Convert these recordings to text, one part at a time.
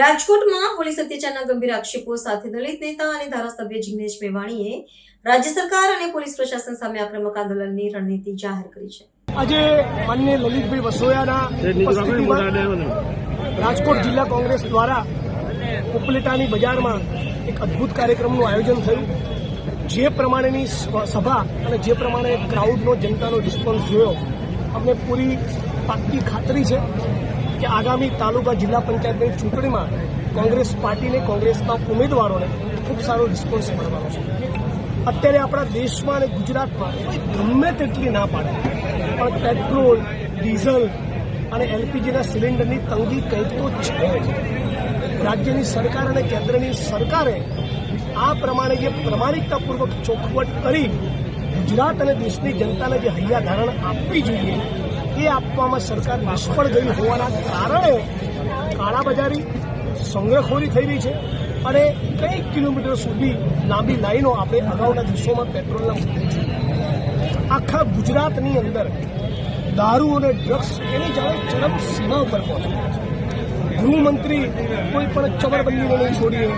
રાજકોટમાં પોલીસ અત્યાચારના ગંભીર આક્ષેપો સાથે દલિત નેતા અને ધારાસભ્ય જિગ્નેશ મેવાણીએ રાજ્ય સરકાર અને પોલીસ પ્રશાસન સામે આક્રમક આંદોલનની રણનીતિ જાહેર કરી છે। આજે માનનીય લલિતભાઈ વસોયાના ઉપસ્થિતિમાં રાજકોટ જિલ્લા કોંગ્રેસ દ્વારા ઉપલેટાની બજારમાં એક અદ્ભુત કાર્યક્રમનું આયોજન થયું। જે પ્રમાણેની સભા અને જે પ્રમાણે ક્રાઉડનો જનતાનો રિસ્પોન્સ જોયો, અમને પૂરી પાક્કી ખાતરી છે કે આગામી તાલુકા જિલ્લા પંચાયતની ચૂંટણીમાં કોંગ્રેસ પાર્ટીને, કોંગ્રેસના ઉમેદવારોને ખૂબ સારો રિસ્પોન્સ મળવાનો છે। અત્યારે આપણા દેશમાં અને ગુજરાતમાં ગમે તેટલી ના પાડે પણ પેટ્રોલ, ડીઝલ અને એલપીજીના સિલિન્ડરની તંગી કંઈક તો છે જ। રાજ્યની સરકાર અને કેન્દ્રની સરકારે આ પ્રમાણે જે પ્રમાણિકતાપૂર્વક ચોખવટ કરી ગુજરાત અને દેશની જનતાને જે હૈયાધારણ આપવી જોઈએ એ આપવામાં સરકાર નિષ્ફળ ગઈ હોવાના કારણે કાળાબજારી, સંગ્રહખોરી થઈ રહી છે અને કંઈક કિલોમીટર સુધી લાંબી લાઈનો આપણે અગાઉના દિવસોમાં પેટ્રોલના મુદ્દે છે। આખા ગુજરાતની અંદર દારૂ અને ડ્રગ્સ એની જાણે ચરમ સીમા ઉપર પહોંચે। ગૃહમંત્રી કોઈ પણ ચબરબંધીને નહીં છોડીએ,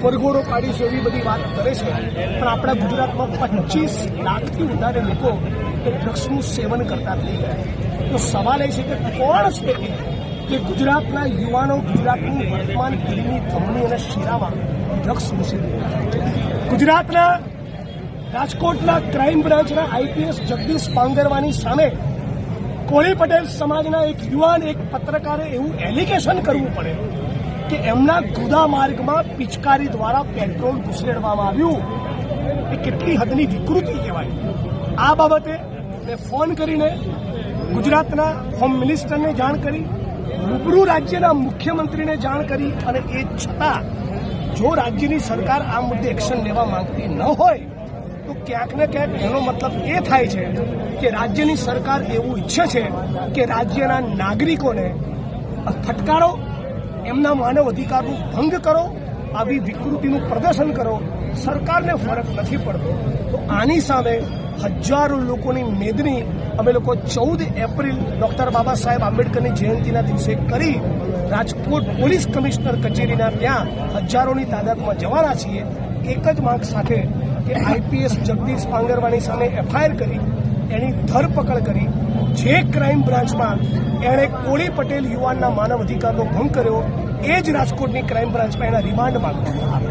પરગોડો કાઢીશું એવી બધી વાત કરે છે, પણ આપણા ગુજરાતમાં 25 લાખથી વધારે લોકો એ ડ્રગ્સનું સેવન કરતા થઈ ગયા। તો સવાલ એ છે કે કોણ છે કે ગુજરાતના યુવાનો, ગુજરાતની વર્તમાન પેઢીની ધમની અને શિરામાં ડ્રગ્સ ઘૂસી રહ્યા છે। ગુજરાતના રાજકોટના ક્રાઇમ બ્રાન્ચના આઈપીએસ જગદીશ પાંગરવાની સામે કોળી પટેલ સમાજના એક યુવાન, એક પત્રકારે એવું એલિગેશન કરવું પડે કે એમના ગુદા માર્ગમાં પિચકારી દ્વારા પેટ્રોલ ઘૂસેડવામાં આવ્યું, એ કેટલી હદની વિકૃતિ કહેવાય। આ બાબતે મેં ફોન કરીને ગુજરાતના હોમ મિનિસ્ટરને જાણ કરી, રૂબરૂ રાજ્યના મુખ્યમંત્રીને જાણ કરી, અને એ છતાં જો રાજ્યની સરકાર આ મુદ્દે એક્શન લેવા માંગતી ન હોય તો ક્યાંક ને ક્યાંક એનો મતલબ એ થાય છે કે રાજ્યની સરકાર એવું ઈચ્છે છે કે રાજ્યના નાગરિકોને ફટકારો, એમના માનવ અધિકારનું ભંગ કરો, આવી વિકૃતિનું પ્રદર્શન કરો, સરકારને ફરક નથી પડતો। તો આની સામે હજારો લોકોની મેદની અમે લોકો 14 એપ્રિલ ડૉક્ટર બાબા સાહેબ આંબેડકરની જયંતિના દિવસે કરી રાજકોટ પોલીસ કમિશનર કચેરીના ત્યાં હજારોની તાદાદમાં જવાના છીએ, એક જ માંગ સાથે કે આઈપીએસ જગદીશ પાંગરવાની સામે એફઆઈઆર કરી એની ધરપકડ કરી, જે ક્રાઇમ બ્રાન્ચમાં એણે કોળી પટેલ યુવાનના માનવ અધિકારનો ભંગ કર્યો એ જ રાજકોટની ક્રાઇમ બ્રાન્ચમાં એના રિમાન્ડ માંગવામાં આવે।